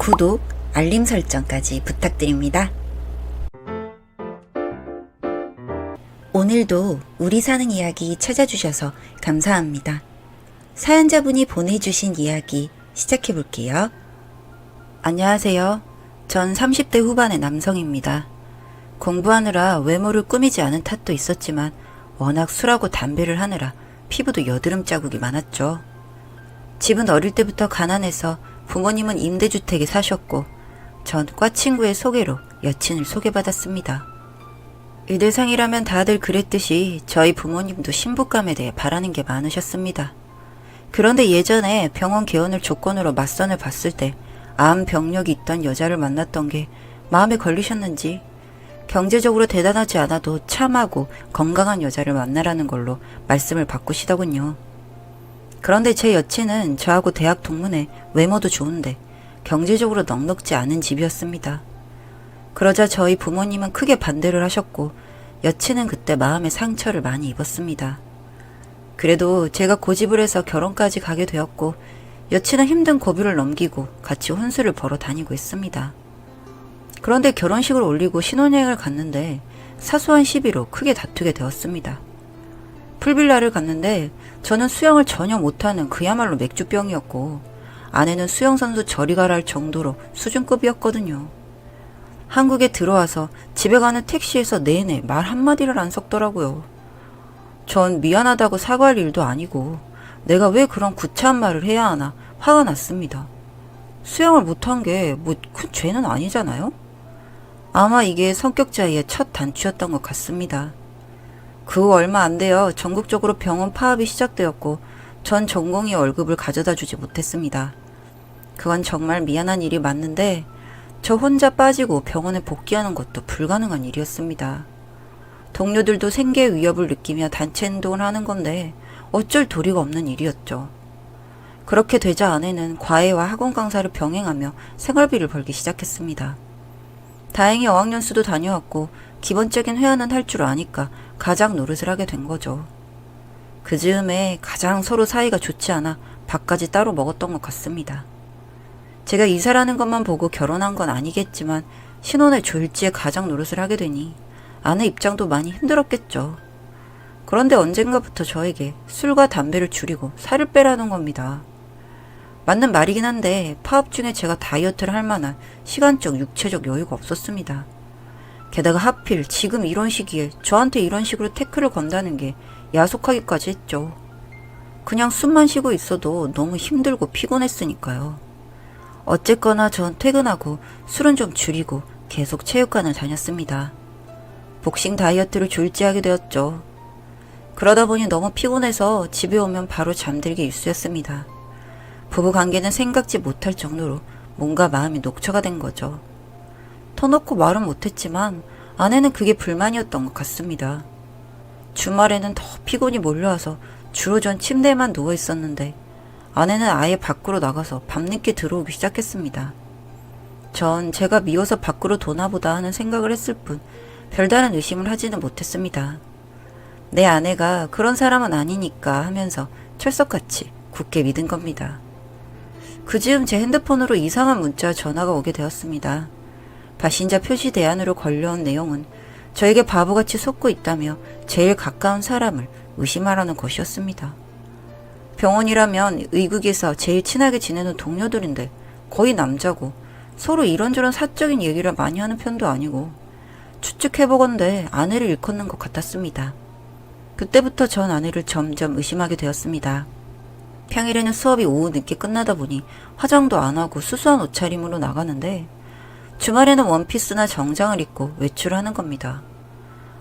구독, 알림 설정까지 부탁드립니다. 오늘도 우리 사는 이야기 찾아주셔서 감사합니다. 사연자분이 보내주신 이야기 시작해볼게요. 안녕하세요. 전 30대 후반의 남성입니다. 공부하느라 외모를 꾸미지 않은 탓도 있었지만 워낙 술하고 담배를 하느라 피부도 여드름 자국이 많았죠. 집은 어릴 때부터 가난해서 부모님은 임대주택에 사셨고 전 과친구의 소개로 여친을 소개받았습니다. 의대상이라면 다들 그랬듯이 저희 부모님도 신부감에 대해 바라는 게 많으셨습니다. 그런데 예전에 병원 개원을 조건으로 맞선을 봤을 때 암 병력이 있던 여자를 만났던 게 마음에 걸리셨는지 경제적으로 대단하지 않아도 참하고 건강한 여자를 만나라는 걸로 말씀을 바꾸시더군요. 그런데 제 여친은 저하고 대학 동문에 외모도 좋은데 경제적으로 넉넉지 않은 집이었습니다. 그러자 저희 부모님은 크게 반대를 하셨고 여친은 그때 마음의 상처를 많이 입었습니다. 그래도 제가 고집을 해서 결혼까지 가게 되었고 여친은 힘든 고비를 넘기고 같이 혼수를 벌어 다니고 있습니다. 그런데 결혼식을 올리고 신혼여행을 갔는데 사소한 시비로 크게 다투게 되었습니다. 풀빌라를 갔는데 저는 수영을 전혀 못하는 그야말로 맥주병이었고 아내는 수영선수 저리 가라 할 정도로 수준급이었거든요. 한국에 들어와서 집에 가는 택시에서 내내 말 한마디를 안 섞더라고요. 전 미안하다고 사과할 일도 아니고 내가 왜 그런 구차한 말을 해야 하나 화가 났습니다. 수영을 못한 게 뭐 큰 죄는 아니잖아요? 아마 이게 성격자의 첫 단추였던 것 같습니다. 그 후 얼마 안 되어 전국적으로 병원 파업이 시작되었고 전 전공의 월급을 가져다 주지 못했습니다. 그건 정말 미안한 일이 맞는데 저 혼자 빠지고 병원에 복귀하는 것도 불가능한 일이었습니다. 동료들도 생계 위협을 느끼며 단체 행동을 하는 건데 어쩔 도리가 없는 일이었죠. 그렇게 되자 아내는 과외와 학원 강사를 병행하며 생활비를 벌기 시작했습니다. 다행히 어학연수도 다녀왔고 기본적인 회화는 할 줄 아니까 가장 노릇을 하게 된 거죠. 그 즈음에 가장 서로 사이가 좋지 않아 밥까지 따로 먹었던 것 같습니다. 제가 이사라는 것만 보고 결혼한 건 아니겠지만 신혼의 졸지에 가장 노릇을 하게 되니 아내 입장도 많이 힘들었겠죠. 그런데 언젠가부터 저에게 술과 담배를 줄이고 살을 빼라는 겁니다. 맞는 말이긴 한데 파업 중에 제가 다이어트를 할 만한 시간적, 육체적 여유가 없었습니다. 게다가 하필 지금 이런 시기에 저한테 이런 식으로 태클을 건다는 게 야속하기까지 했죠. 그냥 숨만 쉬고 있어도 너무 힘들고 피곤했으니까요. 어쨌거나 전 퇴근하고 술은 좀 줄이고 계속 체육관을 다녔습니다. 복싱 다이어트를 졸지하게 되었죠. 그러다 보니 너무 피곤해서 집에 오면 바로 잠들기 일쑤였습니다. 부부관계는 생각지 못할 정도로 뭔가 마음이 녹초가 된 거죠. 터놓고 말은 못했지만 아내는 그게 불만이었던 것 같습니다. 주말에는 더 피곤이 몰려와서 주로 전 침대에만 누워 있었는데 아내는 아예 밖으로 나가서 밤늦게 들어오기 시작했습니다. 전 제가 미워서 밖으로 도나 보다 하는 생각을 했을 뿐 별다른 의심을 하지는 못했습니다. 내 아내가 그런 사람은 아니니까 하면서 철석같이 굳게 믿은 겁니다. 그 즈음 제 핸드폰으로 이상한 문자와 전화가 오게 되었습니다. 발신자 표시 대안으로 걸려온 내용은 저에게 바보같이 속고 있다며 제일 가까운 사람을 의심하라는 것이었습니다. 병원이라면 의국에서 제일 친하게 지내는 동료들인데 거의 남자고 서로 이런저런 사적인 얘기를 많이 하는 편도 아니고 추측해보건대 아내를 일컫는 것 같았습니다. 그때부터 전 아내를 점점 의심하게 되었습니다. 평일에는 수업이 오후 늦게 끝나다 보니 화장도 안 하고 수수한 옷차림으로 나가는데 주말에는 원피스나 정장을 입고 외출을 하는 겁니다.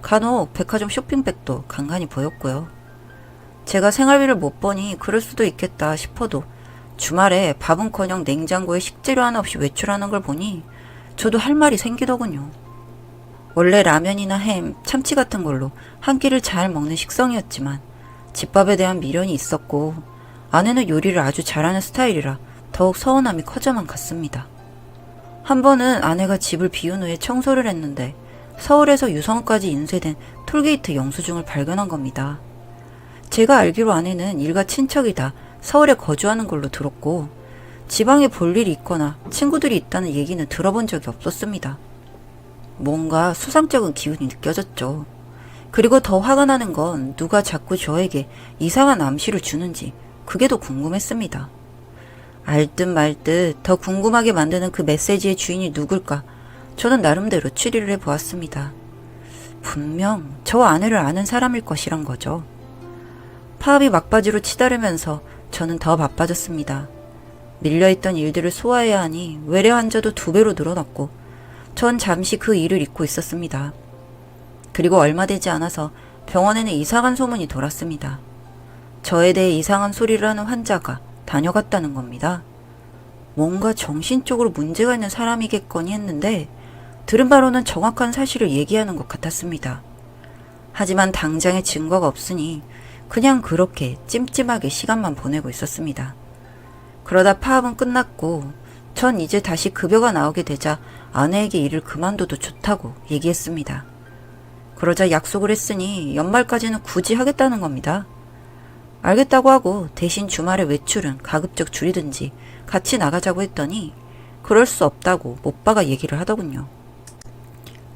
간혹 백화점 쇼핑백도 간간히 보였고요. 제가 생활비를 못 버니 그럴 수도 있겠다 싶어도 주말에 밥은커녕 냉장고에 식재료 하나 없이 외출하는 걸 보니 저도 할 말이 생기더군요. 원래 라면이나 햄, 참치 같은 걸로 한 끼를 잘 먹는 식성이었지만 집밥에 대한 미련이 있었고 아내는 요리를 아주 잘하는 스타일이라 더욱 서운함이 커져만 갔습니다. 한 번은 아내가 집을 비운 후에 청소를 했는데 서울에서 유성까지 인쇄된 톨게이트 영수증을 발견한 겁니다. 제가 알기로 아내는 일가 친척이다 서울에 거주하는 걸로 들었고 지방에 볼 일이 있거나 친구들이 있다는 얘기는 들어본 적이 없었습니다. 뭔가 수상쩍은 기운이 느껴졌죠. 그리고 더 화가 나는 건 누가 자꾸 저에게 이상한 암시를 주는지 그게 더 궁금했습니다. 알듯 말듯 더 궁금하게 만드는 그 메시지의 주인이 누굴까 저는 나름대로 추리를 해보았습니다. 분명 저 아내를 아는 사람일 것이란 거죠. 파업이 막바지로 치달으면서 저는 더 바빠졌습니다. 밀려있던 일들을 소화해야 하니 외래 환자도 2배로 늘어났고 전 잠시 그 일을 잊고 있었습니다. 그리고 얼마 되지 않아서 병원에는 이상한 소문이 돌았습니다. 저에 대해 이상한 소리를 하는 환자가 다녀갔다는 겁니다. 뭔가 정신적으로 문제가 있는 사람이겠거니 했는데 들은 바로는 정확한 사실을 얘기하는 것 같았습니다. 하지만 당장의 증거가 없으니 그냥 그렇게 찜찜하게 시간만 보내고 있었습니다. 그러다 파업은 끝났고 전 이제 다시 급여가 나오게 되자 아내에게 일을 그만둬도 좋다고 얘기했습니다. 그러자 약속을 했으니 연말까지는 굳이 하겠다는 겁니다. 알겠다고 하고 대신 주말에 외출은 가급적 줄이든지 같이 나가자고 했더니 그럴 수 없다고 못 박아 얘기를 하더군요.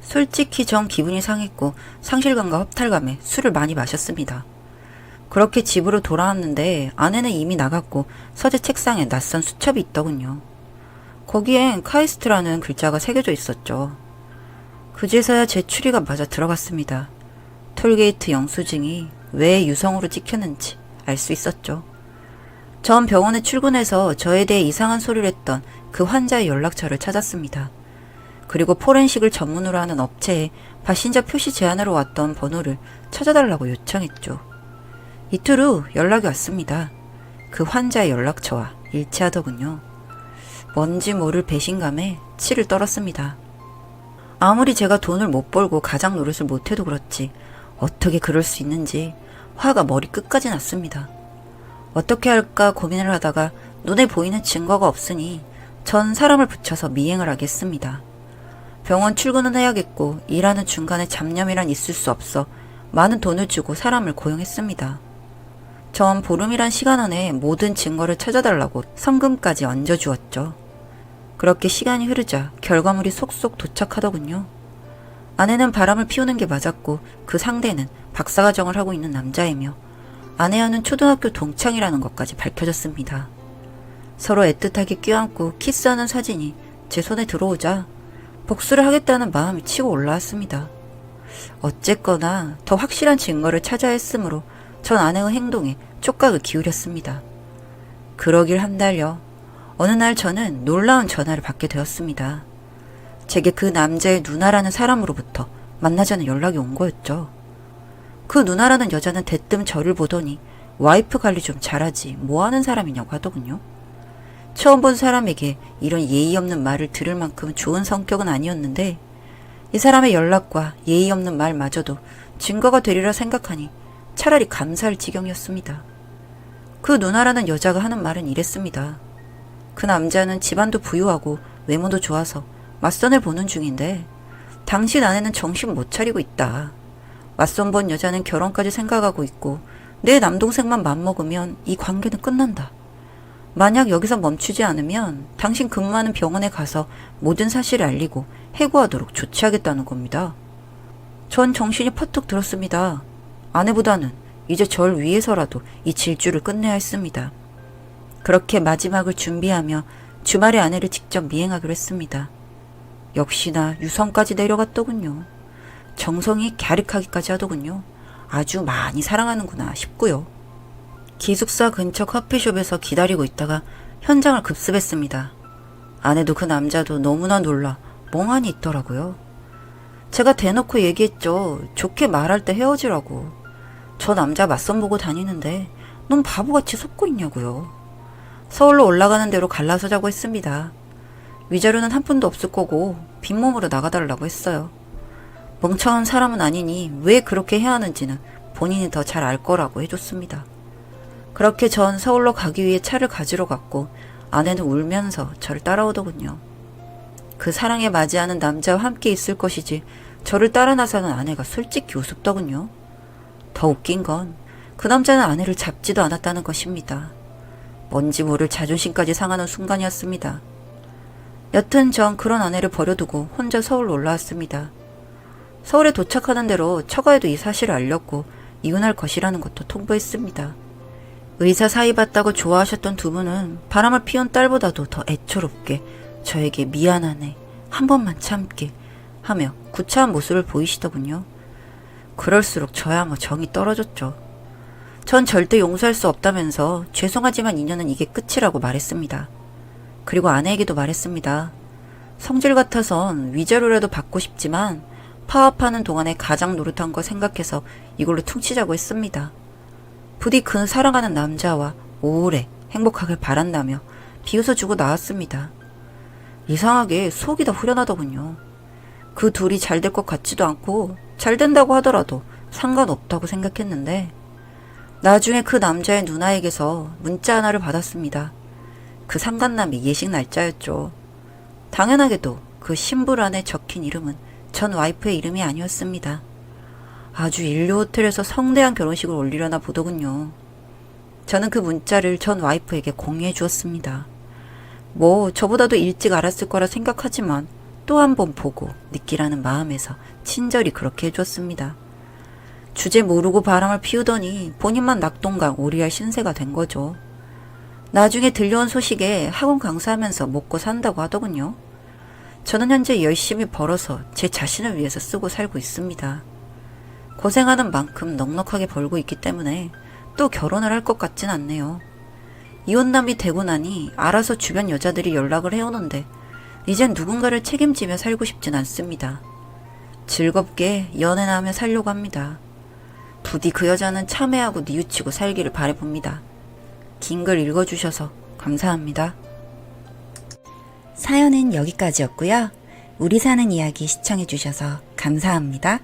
솔직히 전 기분이 상했고 상실감과 허탈감에 술을 많이 마셨습니다. 그렇게 집으로 돌아왔는데 아내는 이미 나갔고 서재 책상에 낯선 수첩이 있더군요. 거기엔 카이스트라는 글자가 새겨져 있었죠. 그제서야 제 추리가 맞아 들어갔습니다. 톨게이트 영수증이 왜 유성으로 찍혔는지 알 수 있었죠. 전 병원에 출근해서 저에 대해 이상한 소리를 했던 그 환자의 연락처를 찾았습니다. 그리고 포렌식을 전문으로 하는 업체에 발신자 표시 제안으로 왔던 번호를 찾아달라고 요청했죠. 이틀 후 연락이 왔습니다. 그 환자의 연락처와 일치하더군요. 뭔지 모를 배신감에 치를 떨었습니다. 아무리 제가 돈을 못 벌고 가장 노릇을 못해도 그렇지 어떻게 그럴 수 있는지 화가 머리 끝까지 났습니다. 어떻게 할까 고민을 하다가 눈에 보이는 증거가 없으니 전 사람을 붙여서 미행을 하겠습니다. 병원 출근은 해야겠고 일하는 중간에 잡념이란 있을 수 없어 많은 돈을 주고 사람을 고용했습니다. 전 보름이란 시간 안에 모든 증거를 찾아달라고 성금까지 얹어주었죠. 그렇게 시간이 흐르자 결과물이 속속 도착하더군요. 아내는 바람을 피우는 게 맞았고 그 상대는 박사과정을 하고 있는 남자이며 아내와는 초등학교 동창이라는 것까지 밝혀졌습니다. 서로 애틋하게 껴안고 키스하는 사진이 제 손에 들어오자 복수를 하겠다는 마음이 치고 올라왔습니다. 어쨌거나 더 확실한 증거를 찾아야 했으므로 전 아내의 행동에 촉각을 기울였습니다. 그러길 한 달여 어느 날 저는 놀라운 전화를 받게 되었습니다. 제게 그 남자의 누나라는 사람으로부터 만나자는 연락이 온 거였죠. 그 누나라는 여자는 대뜸 저를 보더니 와이프 관리 좀 잘하지 뭐하는 사람이냐고 하더군요. 처음 본 사람에게 이런 예의 없는 말을 들을 만큼 좋은 성격은 아니었는데 이 사람의 연락과 예의 없는 말마저도 증거가 되리라 생각하니 차라리 감사할 지경이었습니다. 그 누나라는 여자가 하는 말은 이랬습니다. 그 남자는 집안도 부유하고 외모도 좋아서 맞선을 보는 중인데 당신 아내는 정신 못 차리고 있다. 맞선 본 여자는 결혼까지 생각하고 있고 내 남동생만 맘먹으면 이 관계는 끝난다. 만약 여기서 멈추지 않으면 당신 근무하는 병원에 가서 모든 사실을 알리고 해고하도록 조치하겠다는 겁니다. 전 정신이 퍼뜩 들었습니다. 아내보다는 이제 절 위해서라도 이 질주를 끝내야 했습니다. 그렇게 마지막을 준비하며 주말에 아내를 직접 미행하기로 했습니다. 역시나 유성까지 내려갔더군요. 정성이 갸륵하기까지 하더군요. 아주 많이 사랑하는구나 싶고요. 기숙사 근처 커피숍에서 기다리고 있다가 현장을 급습했습니다. 아내도 그 남자도 너무나 놀라 멍하니 있더라고요. 제가 대놓고 얘기했죠. 좋게 말할 때 헤어지라고. 저 남자 맞선 보고 다니는데 넌 바보같이 속고 있냐고요. 서울로 올라가는 대로 갈라서자고 했습니다. 위자료는 한 푼도 없을 거고 빈몸으로 나가달라고 했어요. 멍청한 사람은 아니니 왜 그렇게 해야 하는지는 본인이 더 잘 알 거라고 해줬습니다. 그렇게 전 서울로 가기 위해 차를 가지러 갔고 아내는 울면서 저를 따라오더군요. 그 사랑에 맞이하는 남자와 함께 있을 것이지 저를 따라 나서는 아내가 솔직히 우습더군요. 더 웃긴 건 그 남자는 아내를 잡지도 않았다는 것입니다. 뭔지 모를 자존심까지 상하는 순간이었습니다. 여튼 전 그런 아내를 버려두고 혼자 서울로 올라왔습니다. 서울에 도착하는 대로 처가에도 이 사실을 알렸고 이혼할 것이라는 것도 통보했습니다. 의사 사이 봤다고 좋아하셨던 두 분은 바람을 피운 딸보다도 더 애처롭게 저에게 미안하네, 한 번만 참게 하며 구차한 모습을 보이시더군요. 그럴수록 저야 정이 떨어졌죠. 전 절대 용서할 수 없다면서 죄송하지만 인연은 이게 끝이라고 말했습니다. 그리고 아내에게도 말했습니다. 성질 같아선 위자료라도 받고 싶지만 파업하는 동안에 가장 노릇한 거 생각해서 이걸로 퉁치자고 했습니다. 부디 그 사랑하는 남자와 오래 행복하길 바란다며 비웃어주고 나왔습니다. 이상하게 속이 더 후련하더군요. 그 둘이 잘 될 것 같지도 않고 잘 된다고 하더라도 상관없다고 생각했는데 나중에 그 남자의 누나에게서 문자 하나를 받았습니다. 그 상간남이 예식 날짜였죠. 당연하게도 그 신부란에 적힌 이름은 전 와이프의 이름이 아니었습니다. 아주 인류 호텔에서 성대한 결혼식을 올리려나 보더군요. 저는 그 문자를 전 와이프에게 공유해 주었습니다. 저보다도 일찍 알았을 거라 생각하지만 또 한 번 보고 느끼라는 마음에서 친절히 그렇게 해주었습니다. 주제 모르고 바람을 피우더니 본인만 낙동강 오리알 신세가 된 거죠. 나중에 들려온 소식에 학원 강사하면서 먹고 산다고 하더군요. 저는 현재 열심히 벌어서 제 자신을 위해서 쓰고 살고 있습니다. 고생하는 만큼 넉넉하게 벌고 있기 때문에 또 결혼을 할 것 같진 않네요. 이혼남이 되고 나니 알아서 주변 여자들이 연락을 해오는데 이젠 누군가를 책임지며 살고 싶진 않습니다. 즐겁게 연애나 하며 살려고 합니다. 부디 그 여자는 참회하고 뉘우치고 살기를 바라봅니다. 긴 글 읽어주셔서 감사합니다. 사연은 여기까지였고요. 우리 사는 이야기 시청해주셔서 감사합니다.